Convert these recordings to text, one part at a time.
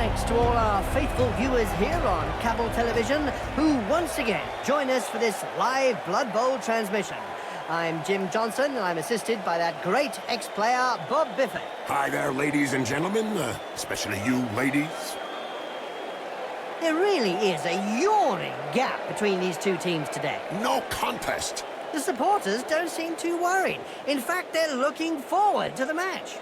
thanks to all our faithful viewers here on cable television who once again join us for this live Blood Bowl transmission. I'm Jim Johnson, and I'm assisted by that great ex-player, Bob Bifford. Hi there, ladies and gentlemen, especially you ladies. There really is a yawning gap between these two teams today. No contest. The supporters don't seem too worried. In fact, they're looking forward to the match.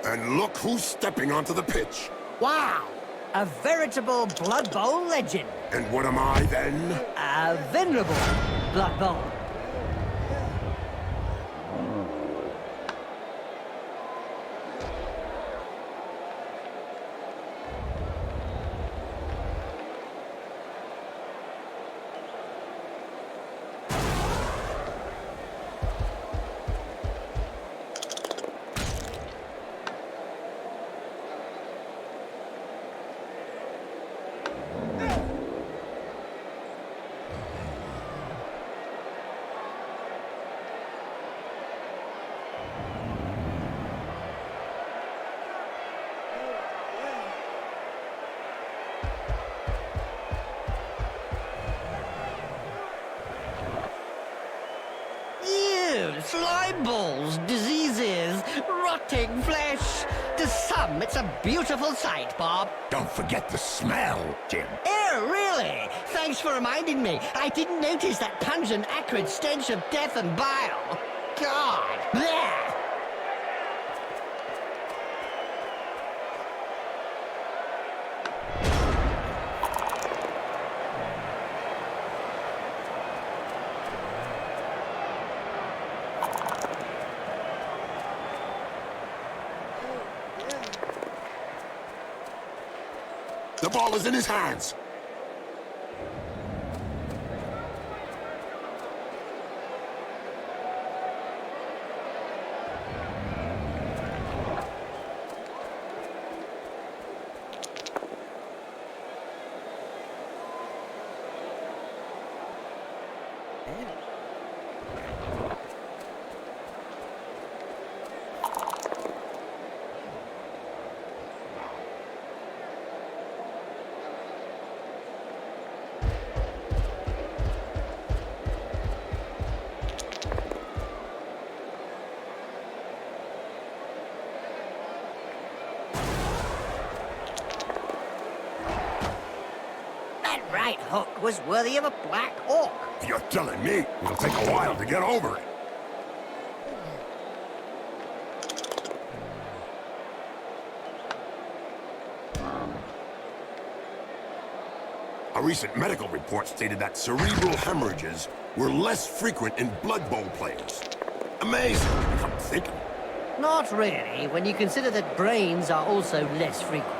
And look who's stepping onto the pitch. Wow! A veritable Blood Bowl legend. And what am I, then? A venerable Blood Bowl. Slime balls, diseases, rotting flesh. To some, it's a beautiful sight, Bob. Don't forget the smell, Jim. Oh, really? Thanks for reminding me. I didn't notice that pungent, acrid stench of death and bile. God. Blech. The ball is in his hands. Right hook was worthy of a black orc. You're telling me it'll take a while to get over it. A recent medical report stated that cerebral hemorrhages were less frequent in Blood Bowl players. Amazing, if I'm thinking. Not really, when you consider that brains are also less frequent.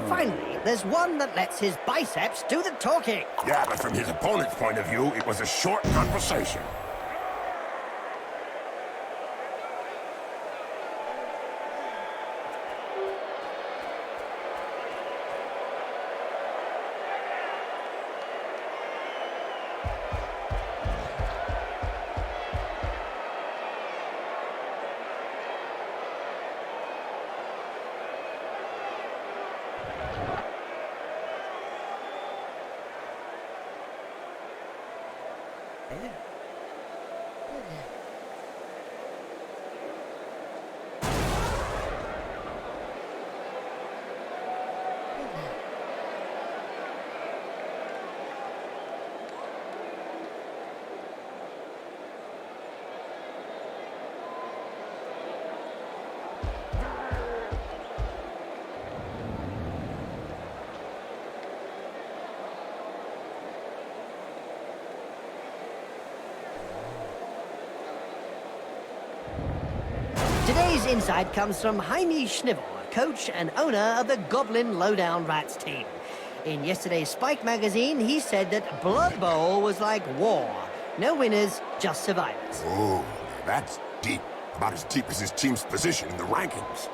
Finally, there's one that lets his biceps do the talking. Yeah, but from his opponent's point of view, it was a short conversation. Today's insight comes from Jaime Schnivel, coach and owner of the Goblin Lowdown Rats team. In yesterday's Spike magazine, he said that Blood Bowl was like war. No winners, just survivors. Oh, that's deep. About as deep as his team's position in the rankings.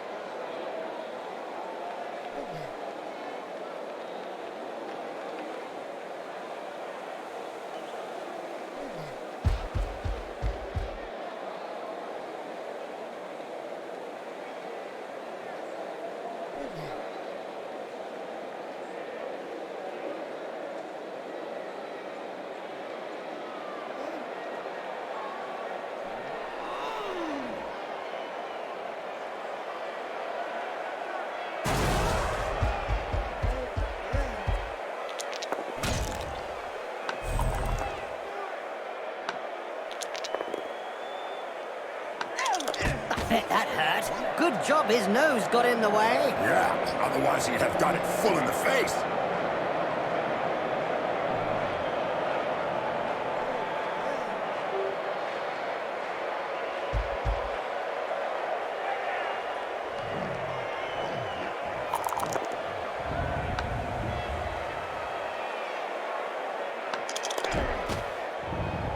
That hurt. Good job his nose got in the way. Yeah, otherwise he'd have got it full in the face.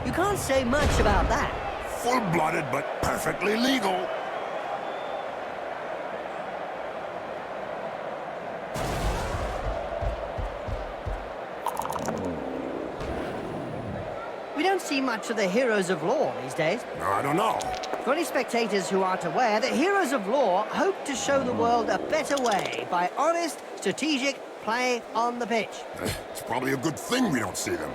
You can't say much about that. Full-blooded, but perfectly legal. We don't see much of the Heroes of Law these days. No, I don't know. For any spectators who aren't aware, the Heroes of Law hope to show the world a better way by honest, strategic play on the pitch. It's probably a good thing we don't see them.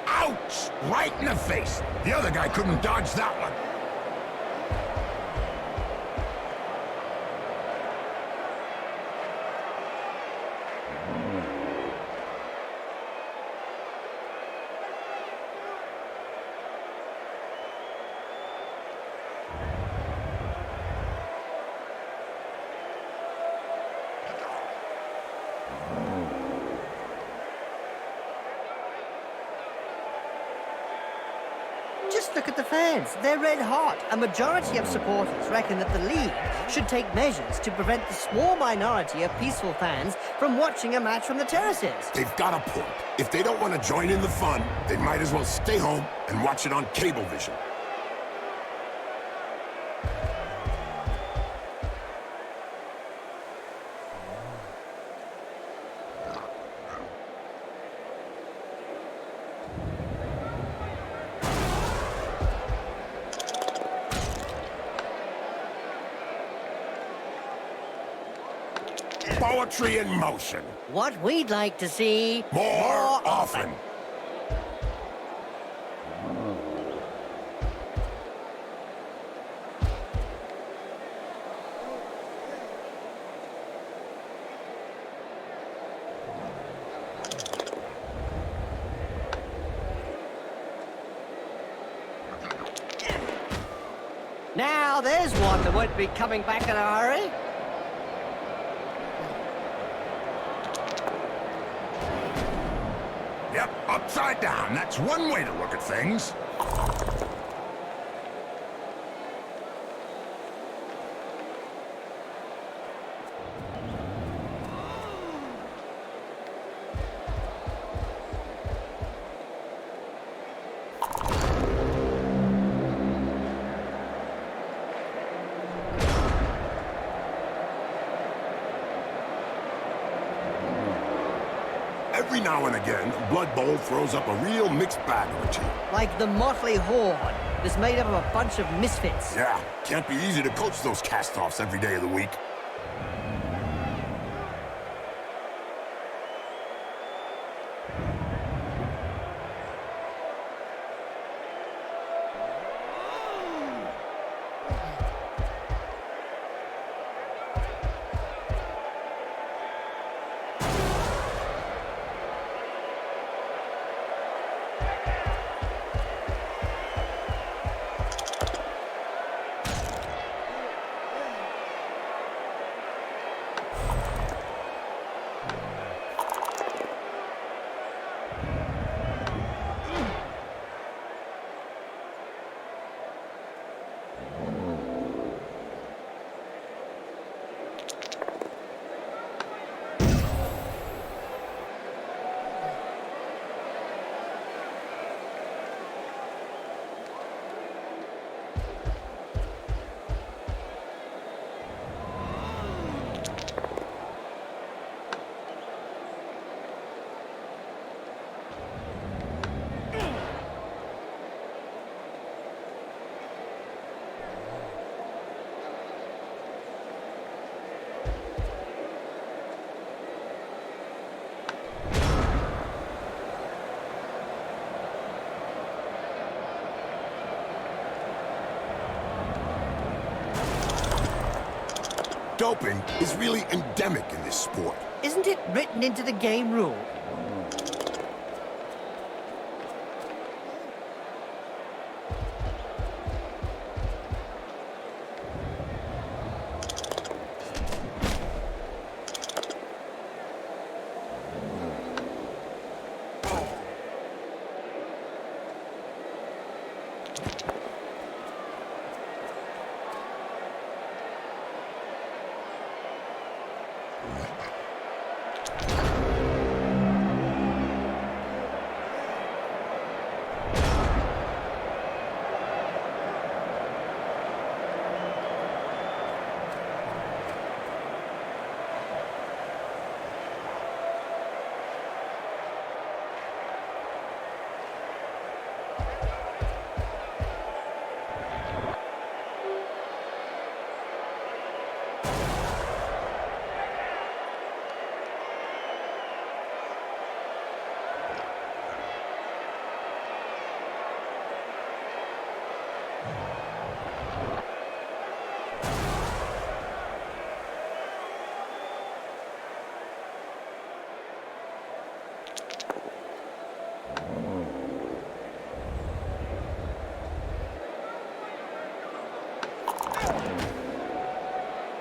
Ouch! Right in the face. The other guy couldn't dodge that one. Just look at the fans. They're red hot. A majority of supporters reckon that the league should take measures to prevent the small minority of peaceful fans from watching a match from the terraces. They've got a point. If they don't want to join in the fun, they might as well stay home and watch it on Cablevision. Poetry in motion. What we'd like to see More often. Now there's one that won't be coming back in a hurry. Yep, upside down. That's one way to look at things. Every now and again, Blood Bowl throws up a real mixed bag or two. Like the motley horde that's made up of a bunch of misfits. Yeah, can't be easy to coach those cast-offs every day of the week. Doping is really endemic in this sport. Isn't it written into the game rule?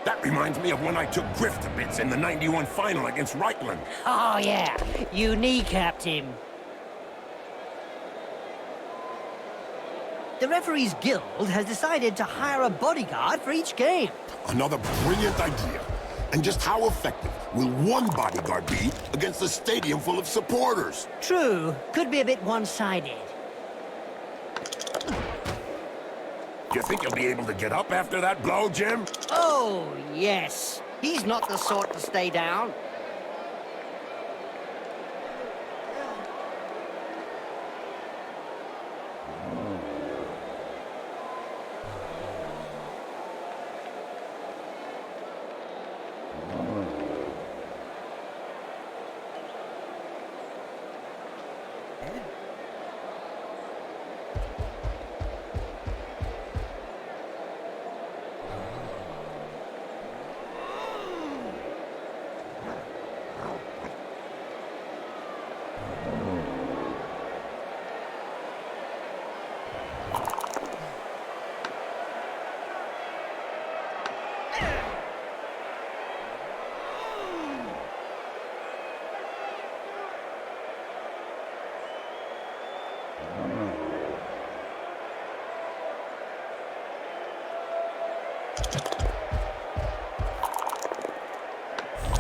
That reminds me of when I took Griff to bits in the '91 final against Reichland. Oh, yeah. You kneecapped him. The Referees Guild has decided to hire a bodyguard for each game. Another brilliant idea. And just how effective will one bodyguard be against a stadium full of supporters? True. Could be a bit one-sided. Do you think you'll be able to get up after that blow, Jim? Oh, yes. He's not the sort to stay down.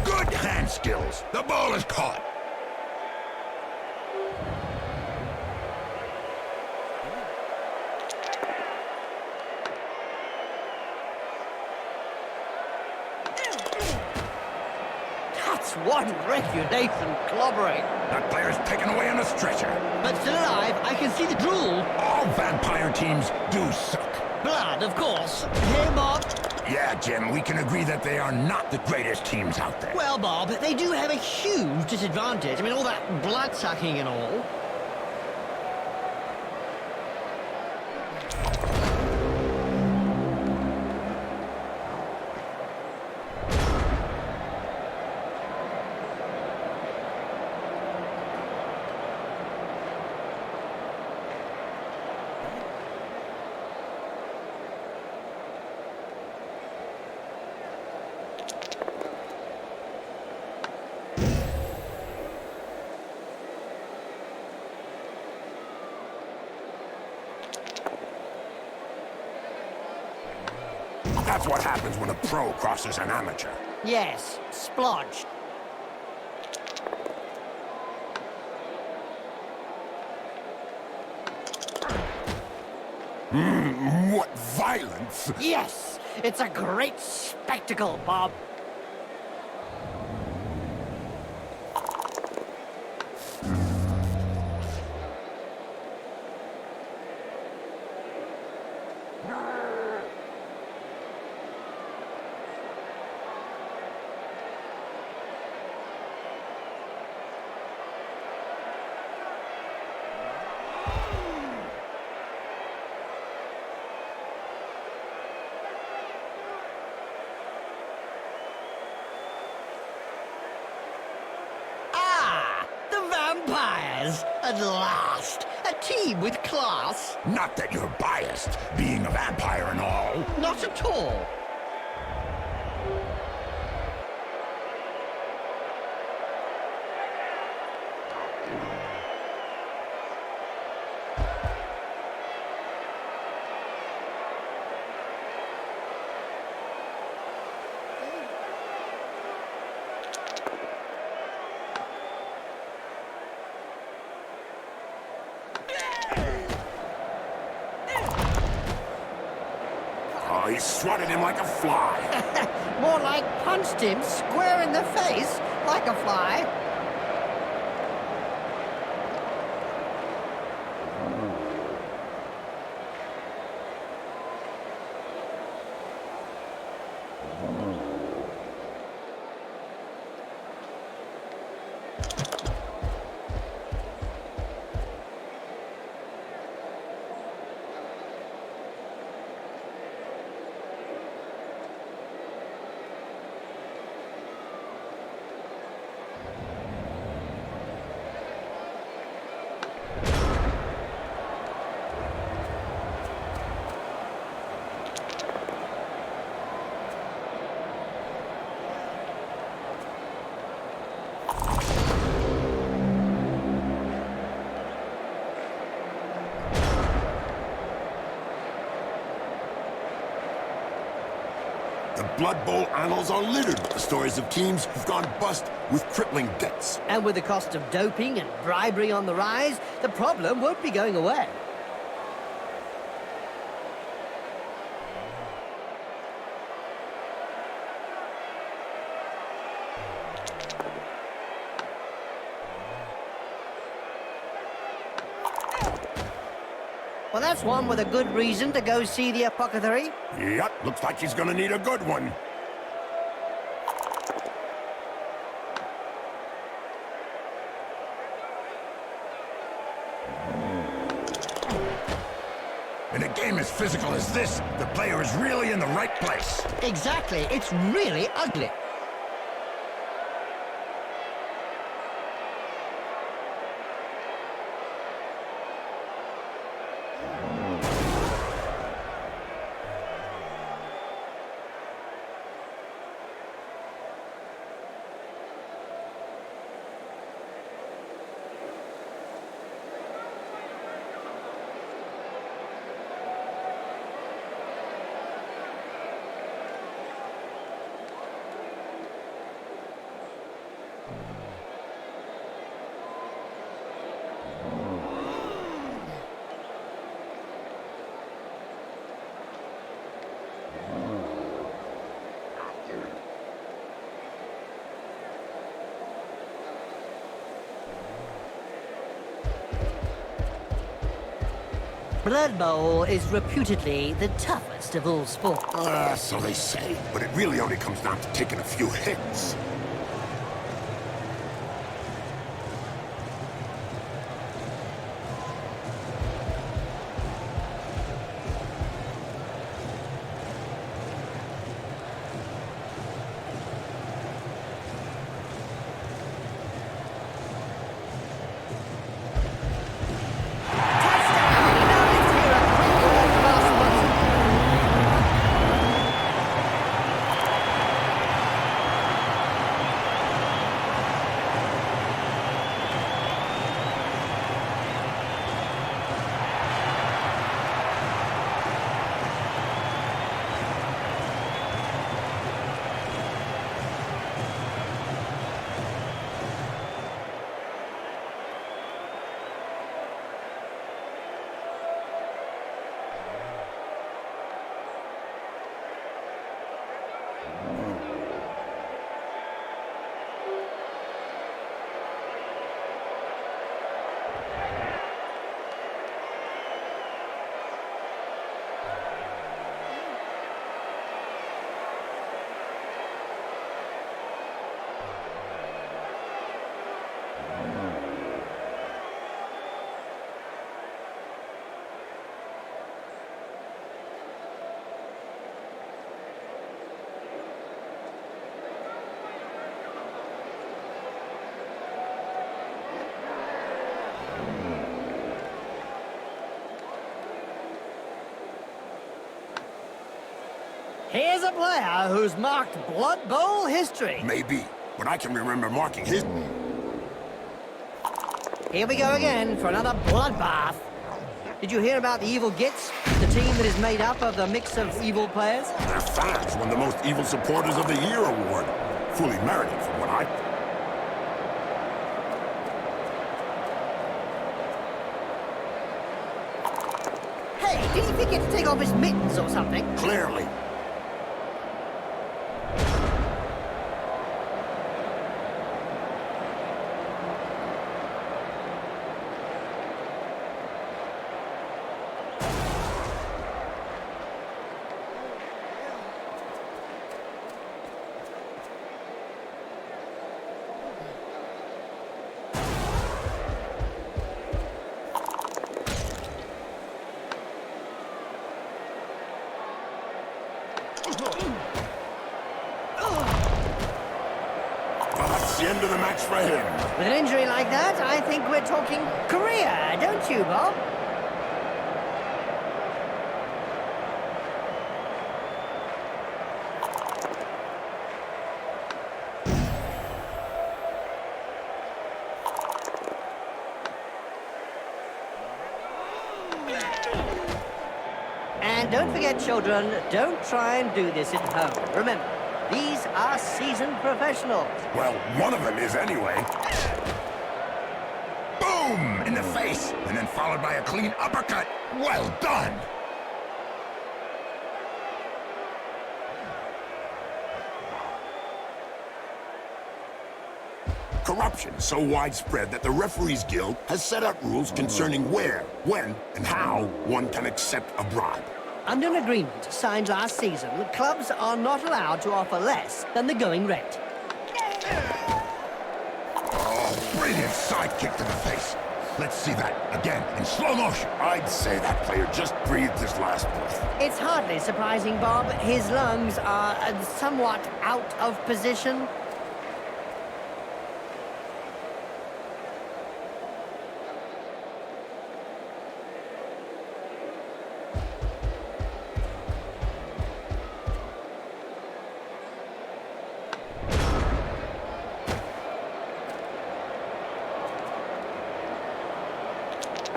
Good hand skills. The ball is caught. That's That's one regulation clobbering. That player's taken away on a stretcher. But still alive, I can see the drool. All vampire teams do suck. Blood, of course. Hey, Bob. Yeah, Jim, we can agree that they are not the greatest teams out there. Well, Bob, they do have a huge disadvantage. I mean, all that blood-sucking and all. That's what happens when a pro crosses an amateur. Yes, splodged. What violence! Yes, it's a great spectacle, Bob. Vampires! At last! A team with class! Not that you're biased, being a vampire and all. Not at all! He swatted him like a fly. More like punched him square in the face, like a fly. The Blood Bowl annals are littered with the stories of teams who've gone bust with crippling debts. And with the cost of doping and bribery on the rise, the problem won't be going away. Well, that's one with a good reason to go see the apothecary. Yep, looks like he's gonna need a good one. In a game as physical as this, the player is really in the right place. Exactly, it's really ugly. Blood Bowl is reputedly the toughest of all sports. So they say. But it really only comes down to taking a few hits. Here's a player who's marked Blood Bowl history. Maybe, but I can remember marking his... Here we go again for another bloodbath. Did you hear about the Evil Gits? The team that is made up of the mix of evil players? Their fans won the Most Evil Supporters of the Year award. Fully merited from what I... Hey, did he forget to take off his mittens or something? Clearly. Well, that's the end of the match for him. With an injury like that, I think we're talking career, don't you, Bob? And don't forget, children, don't try and do this at home. Remember, these are seasoned professionals. Well, one of them is anyway. Boom! In the face, and then followed by a clean uppercut. Well done! Corruption is so widespread that the Referees Guild has set out rules concerning where, when, and how one can accept a bribe. Under an agreement signed last season, clubs are not allowed to offer less than the going rate. Oh, brilliant side kick to the face. Let's see that again in slow motion. I'd say that player just breathed his last breath. It's hardly surprising, Bob. His lungs are somewhat out of position.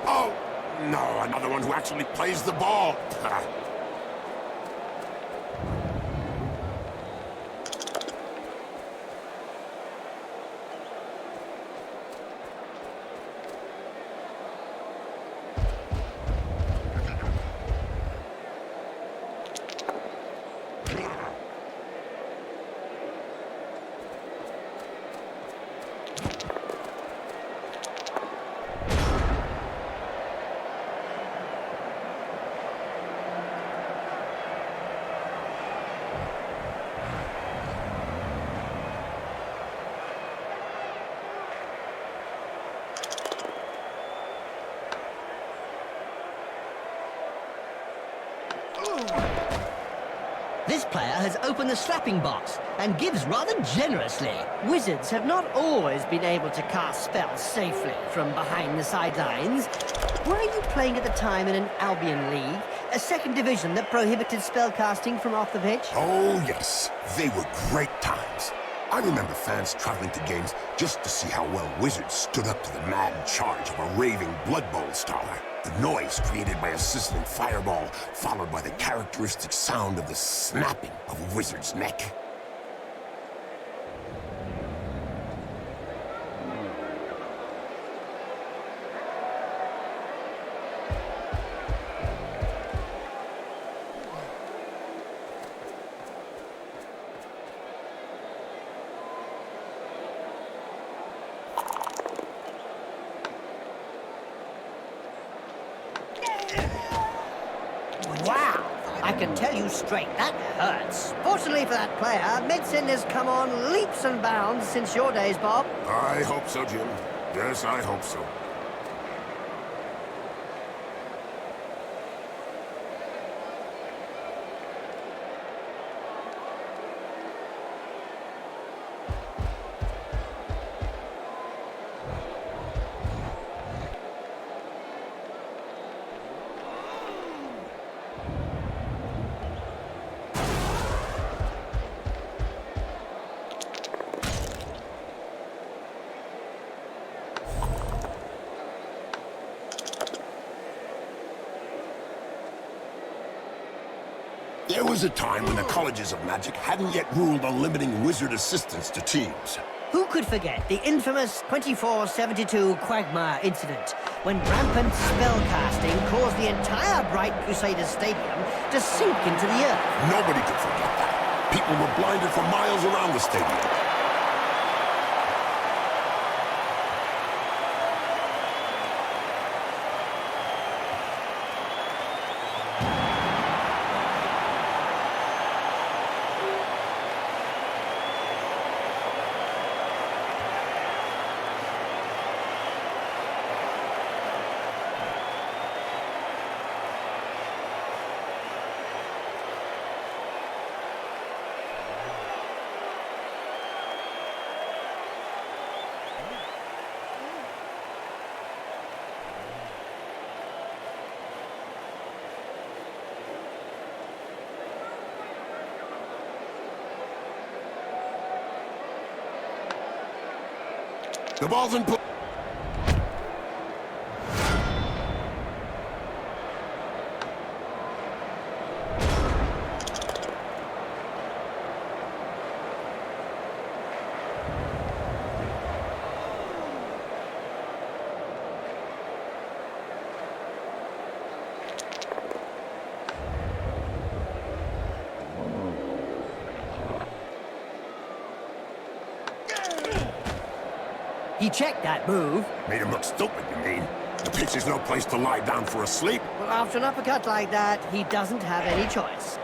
Oh, no, another one who actually plays the ball. This player has opened the slapping box and gives rather generously. Wizards have not always been able to cast spells safely from behind the sidelines. Were you playing at the time in an Albion league, a second division that prohibited spellcasting from off the pitch? Oh, yes. They were great times. I remember fans traveling to games just to see how well Wizards stood up to the mad charge of a raving Blood Bowl star. The noise created by a sizzling fireball, followed by the characteristic sound of the snapping of a wizard's neck. Wow! I can tell you straight, that hurts. Fortunately for that player, medicine has come on leaps and bounds since your days, Bob. I hope so, Jim. Yes, I hope so. There was a time when the colleges of magic hadn't yet ruled on limiting wizard assistance to teams. Who could forget the infamous 2472 Quagmire incident, when rampant spellcasting caused the entire Bright Crusaders Stadium to sink into the earth? Nobody could forget that. People were blinded for miles around the stadium. The ball's in play. He checked that move. Made him look stupid, you mean? The pitch is no place to lie down for a sleep. Well, after an uppercut like that, he doesn't have any choice.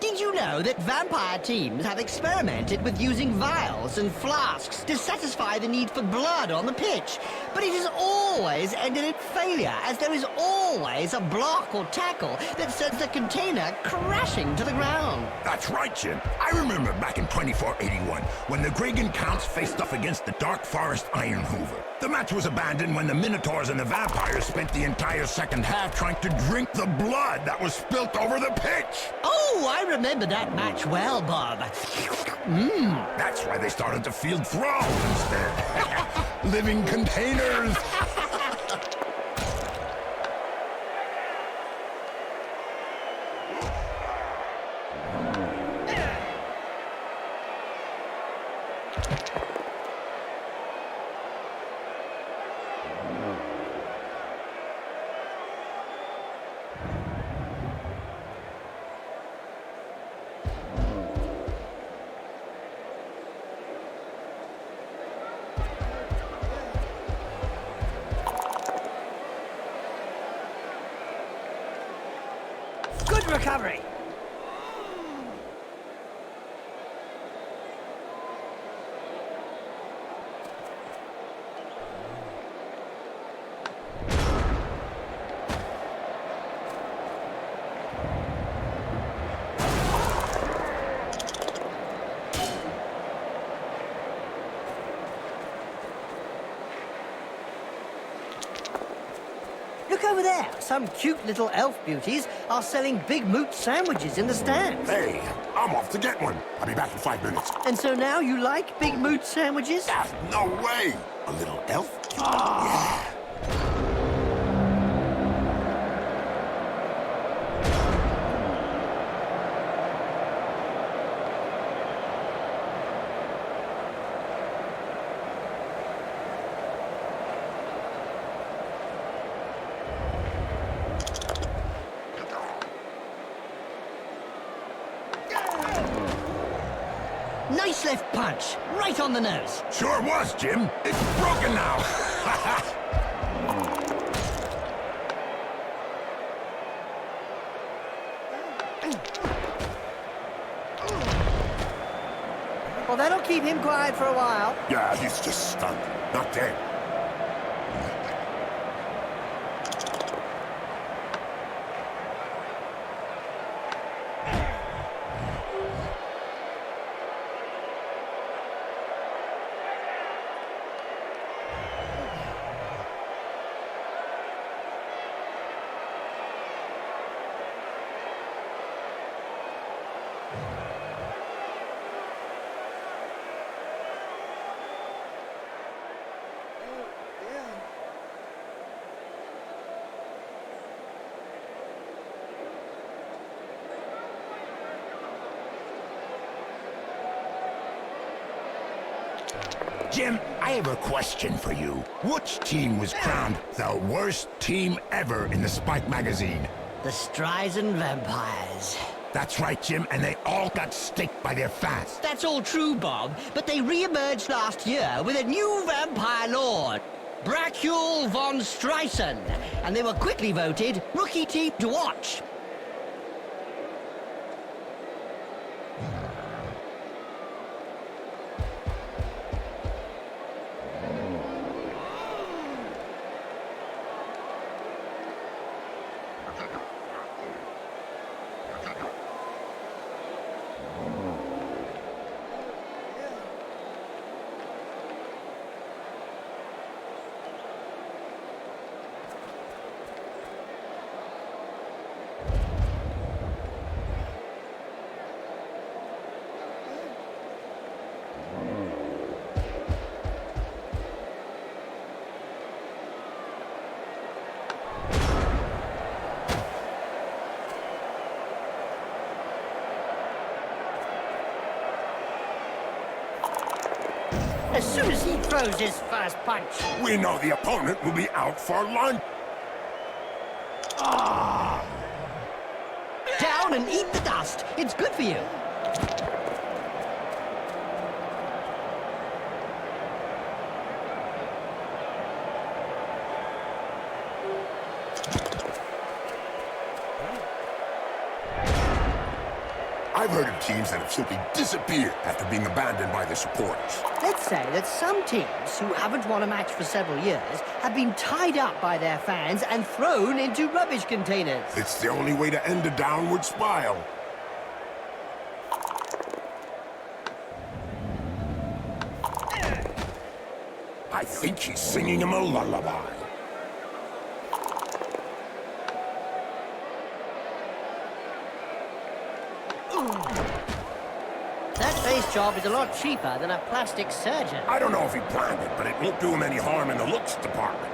Did you know that vampire teams have experimented with using vials and flasks to satisfy the need for blood on the pitch? But it has always ended in failure, as there is always a block or tackle that sends the container crashing to the ground. That's right, Jim. I remember back in 2481, when the Gregan Counts faced off against the Dark Forest Iron Hoover. The match was abandoned when the Minotaurs and the Vampires spent the entire second half trying to drink the blood that was spilt over the pitch. Oh, I remember that match well, Bob. That's why they started to field thralls instead. Living containers. recovery. Look over there. Some cute little elf beauties are selling big moot sandwiches in the stands. Hey, I'm off to get one. I'll be back in 5 minutes. And so now you like big moot sandwiches? Ah, no way! A little elf? Yeah. Nice left punch, right on the nose. Sure was, Jim. It's broken now. Well, that'll keep him quiet for a while. Yeah, he's just stunned, not dead. Jim, I have a question for you. Which team was crowned the worst team ever in the Spike magazine? The Streisand Vampires. That's right, Jim, and they all got staked by their fans. That's all true, Bob, but they re-emerged last year with a new vampire lord, Bracul von Streisand, and they were quickly voted rookie team to watch. As soon as he throws his first punch. We know the opponent will be out for lunch. Down and eat the dust. It's good for you. I've heard of teams that have simply disappeared after being abandoned by their supporters. Let's say that some teams who haven't won a match for several years have been tied up by their fans and thrown into rubbish containers. It's the only way to end a downward spiral. I think he's singing him a lullaby. That face job is a lot cheaper than a plastic surgeon. I don't know if he planned it, but it won't do him any harm in the looks department.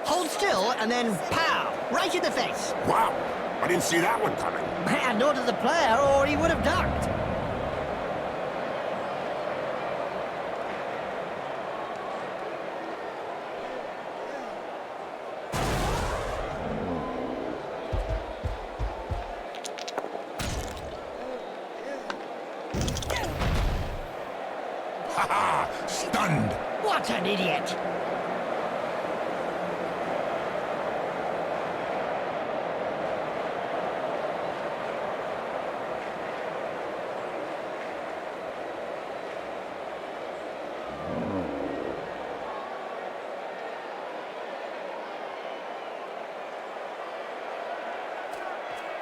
Hold still and then pow! Right in the face. Wow, I didn't see that one coming. Man, nor did the player, or he would have ducked. ha! Stunned! What an idiot!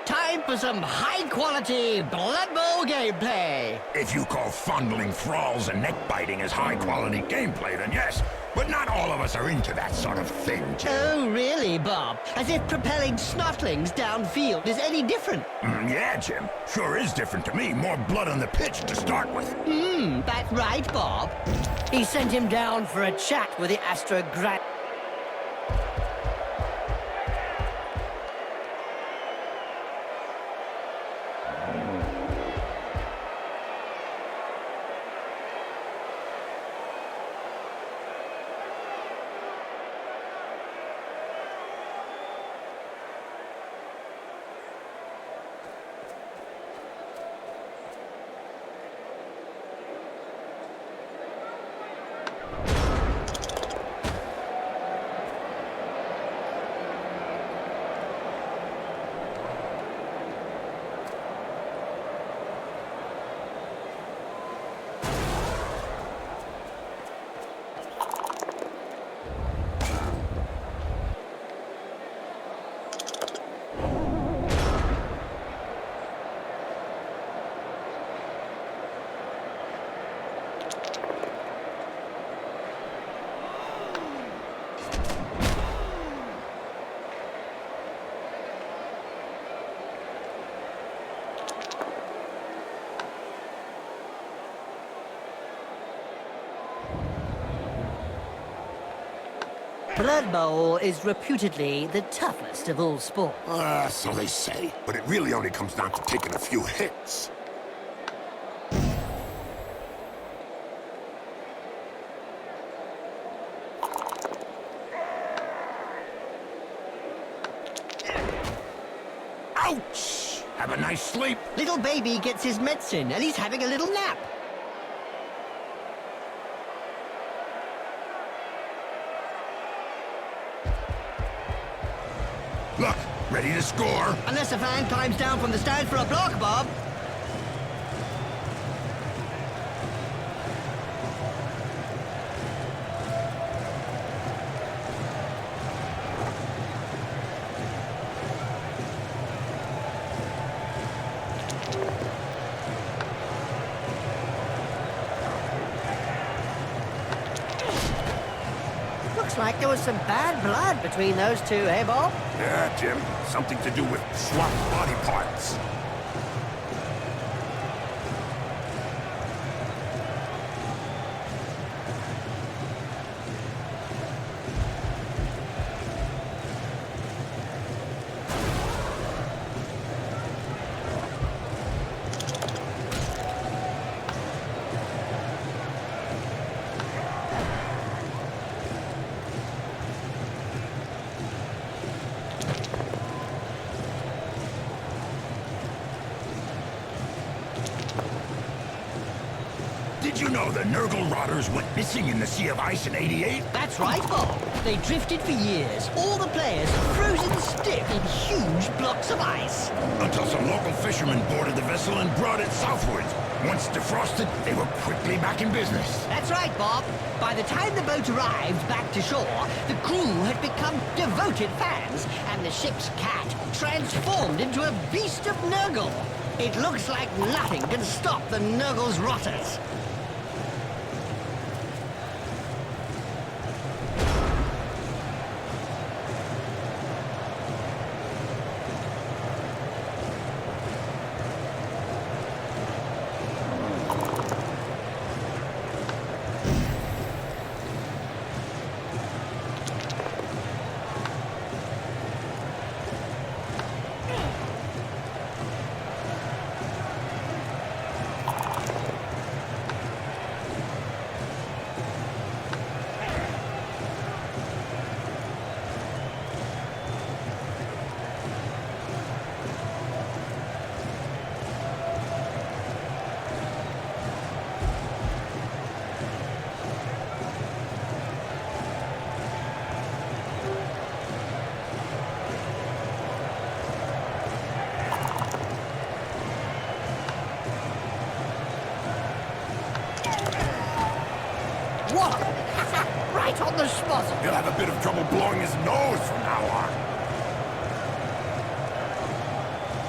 Time for some high-quality Blood Bowl gameplay! If you call fondling thralls and neck-biting as high-quality gameplay, then yes. But not all of us are into that sort of thing, Jim. Oh, really, Bob? As if propelling snotlings downfield is any different. Yeah, Jim. Sure is different to me. More blood on the pitch to start with. That's right, Bob. He sent him down for a chat with the Astrograd. Blood Bowl is reputedly the toughest of all sports. So they say. But it really only comes down to taking a few hits. Ouch! Have a nice sleep. Little baby gets his medicine and he's having a little nap. Look, ready to score. Unless a fan climbs down from the stand for a block, Bob. Looks like there was some bad blood between those two, eh, Bob? Yeah, Jim. Something to do with swapped body parts. Did you know the Nurgle rotters went missing in the Sea of Ice in '88? That's right, Bob. They drifted for years, all the players frozen stiff in huge blocks of ice. Until some local fishermen boarded the vessel and brought it southwards. Once defrosted, they were quickly back in business. That's right, Bob. By the time the boat arrived back to shore, the crew had become devoted fans, and the ship's cat transformed into a beast of Nurgle. It looks like nothing can stop the Nurgle's rotters. Whoa! Right on the spot! He'll have a bit of trouble blowing his nose from now on.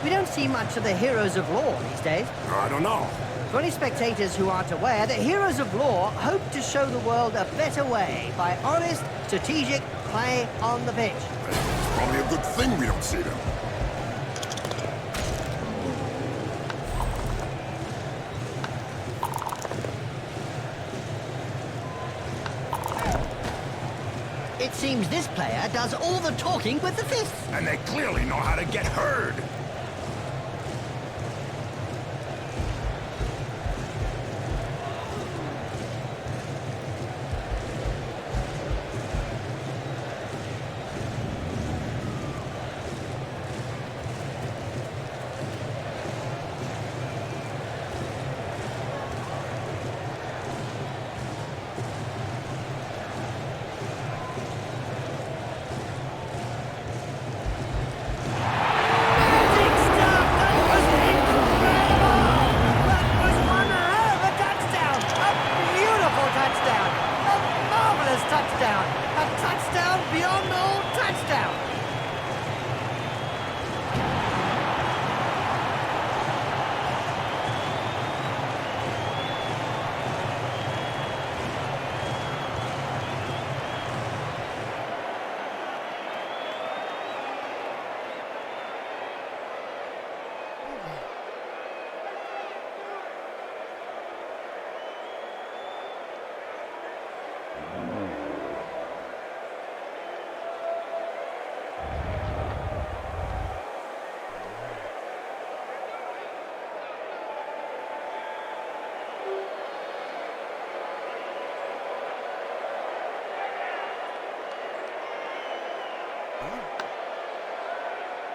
We don't see much of the heroes of lore these days. I don't know. For any spectators who aren't aware, the heroes of lore hope to show the world a better way by honest, strategic play on the pitch. It's probably a good thing we don't see them. It seems this player does all the talking with the fists. And they clearly know how to get heard.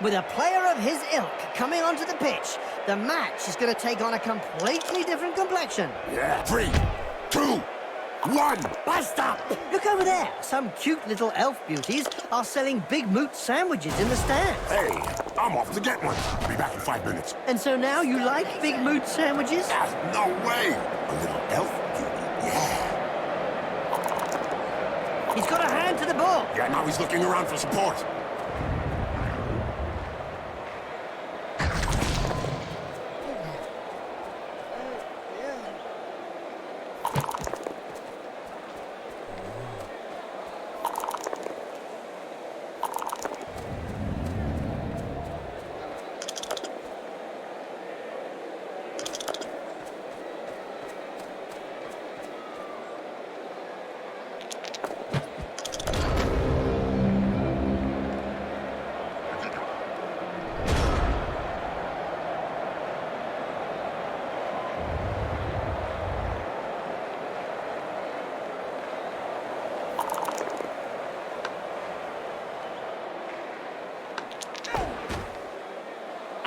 With a player of his ilk coming onto the pitch, the match is going to take on a completely different complexion. Yeah. 3, 2, 1. Bust up! Look over there. Some cute little elf beauties are selling Big Moot sandwiches in the stands. Hey, I'm off to get one. I'll be back in 5 minutes. And so now you like Big Moot sandwiches? No way. A little elf beauty. Yeah. He's got a hand to the ball. Yeah, now he's looking around for support.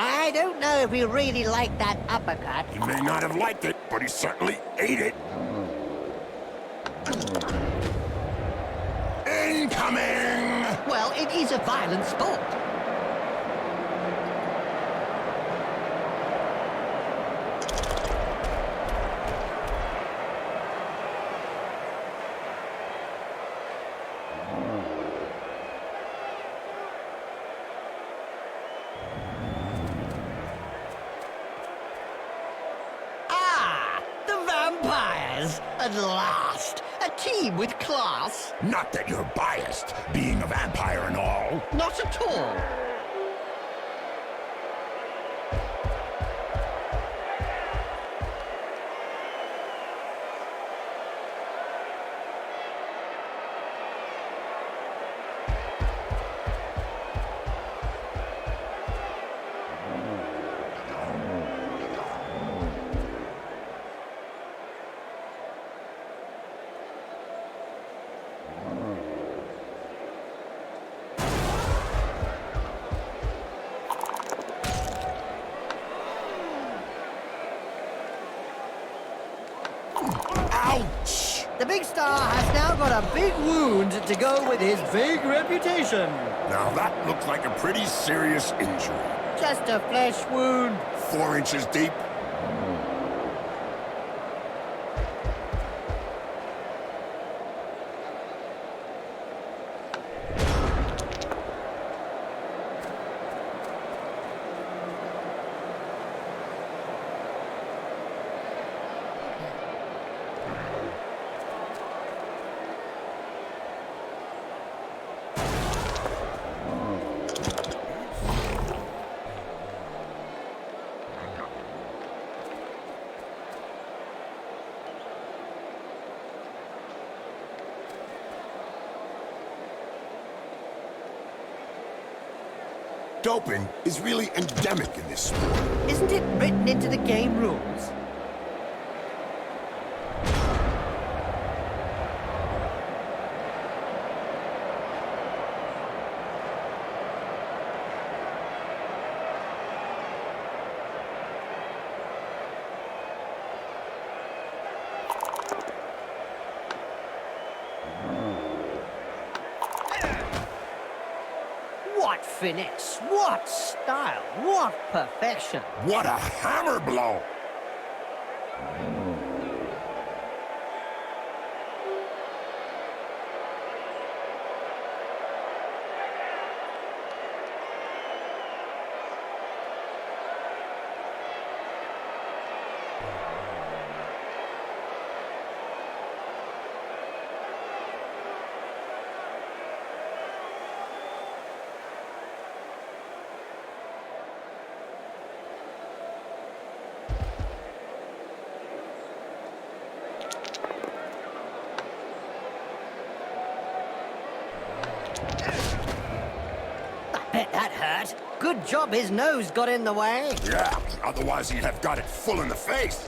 I don't know if we really like that uppercut. He may not have liked it, but he certainly ate it. Incoming! Well, it is a violent sport. At last! A team with class! Not that you're biased, being a vampire and all. Not at all! Ouch! The big star has now got a big wound to go with his big reputation. Now that looks like a pretty serious injury. Just a flesh wound. 4 inches deep. Doping is really endemic in this sport. Isn't it written into the game rules? What finesse, what style, what perfection. What a hammer blow! Bet that hurt. Good job his nose got in the way. Yeah, otherwise he'd have got it full in the face.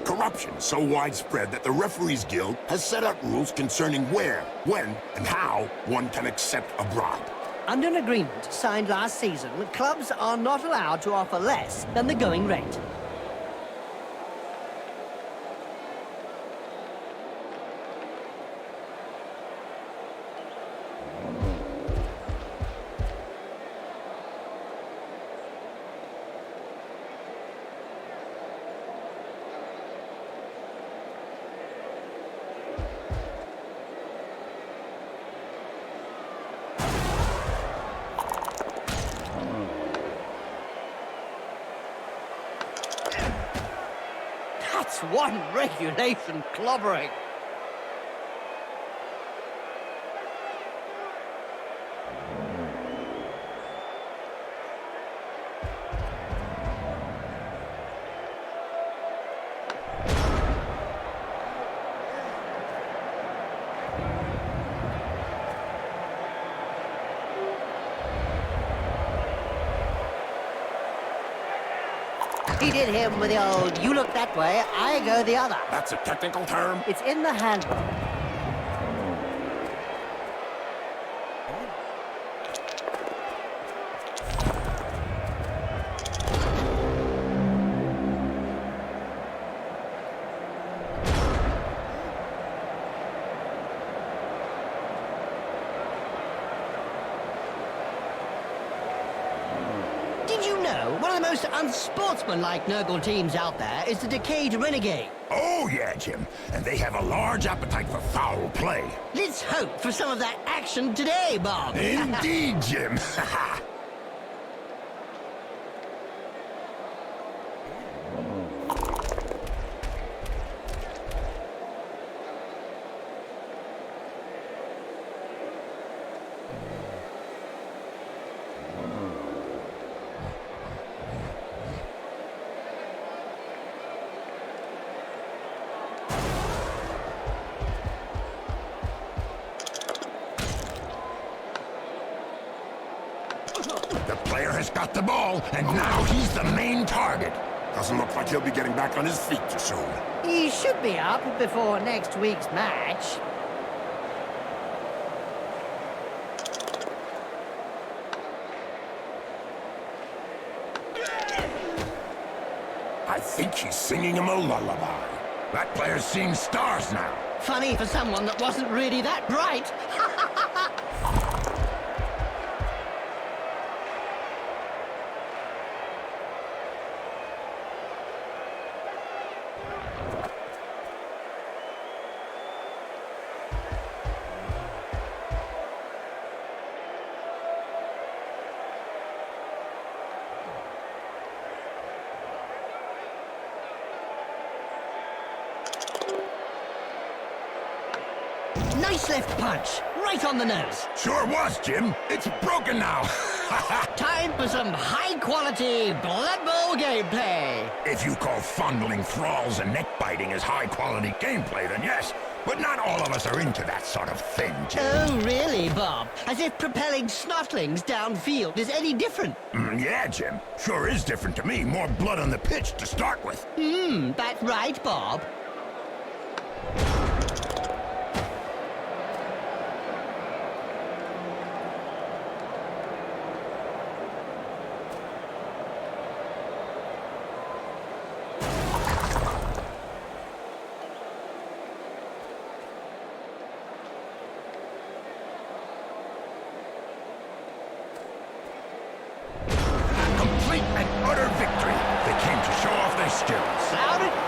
Corruption is so widespread that the Referees Guild has set out rules concerning where, when, and how one can accept a bribe. Under an agreement signed last season, clubs are not allowed to offer less than the going rate. That's one regulation clobbering. He did him with the old, you look that way, I go the other. That's a technical term. It's in the handbook. Did you know one of the most unsportsmanlike Nurgle teams out there is the Decayed Renegade? Oh, yeah, Jim. And they have a large appetite for foul play. Let's hope for some of that action today, Bob. Indeed, Jim. The player has got the ball, and now he's the main target. Doesn't look like he'll be getting back on his feet too soon. He should be up before next week's match. I think he's singing him a lullaby. That player's seeing stars now. Funny for someone that wasn't really that bright. Nice left punch. right on the nose. Sure was, Jim. It's broken now. Time for some high-quality Blood Bowl gameplay. If you call fondling thralls and neck-biting as high-quality gameplay, then yes. But not all of us are into that sort of thing, Jim. Oh, really, Bob? As if propelling snotlings downfield is any different. Yeah, Jim. Sure is different to me. More blood on the pitch to start with. That's right, Bob. Complete and utter victory. They came to show off their skills. Louder.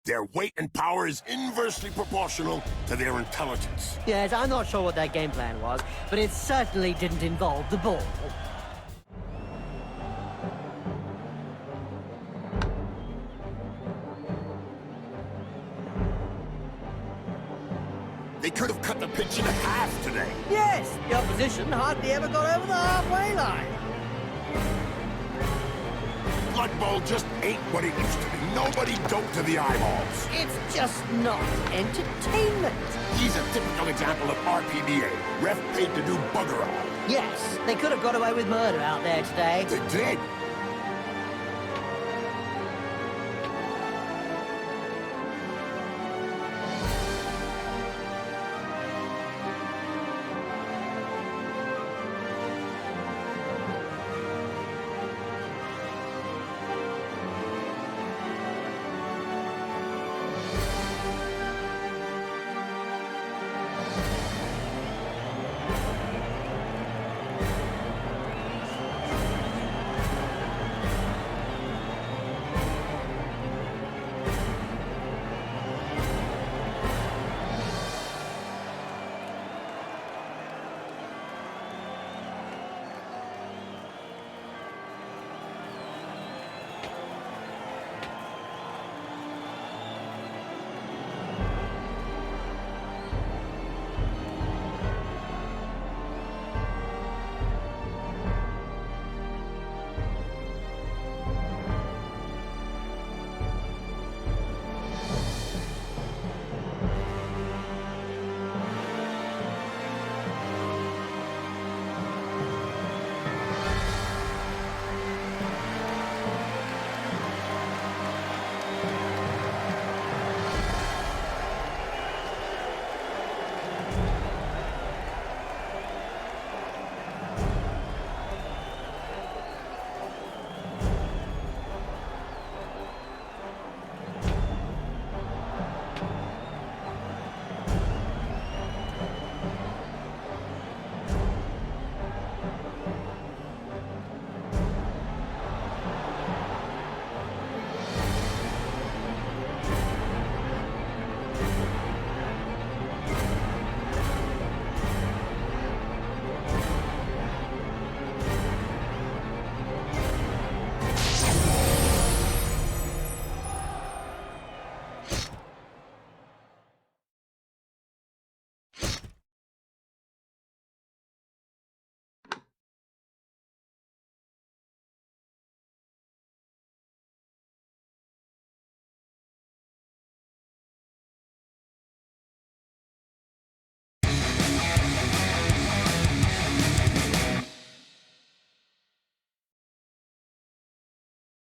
Their weight and power is inversely proportional to their intelligence. Yes, I'm not sure what their game plan was, but it certainly didn't involve the ball. They could have cut the pitch in half today. Yes, the opposition hardly ever got over the halfway line. Blood Bowl just ain't what it used to be. Nobody doped to the eyeballs. It's just not entertainment. He's a typical example of RPBA. Ref paid to do bugger all. Yes, they could have got away with murder out there today. They did.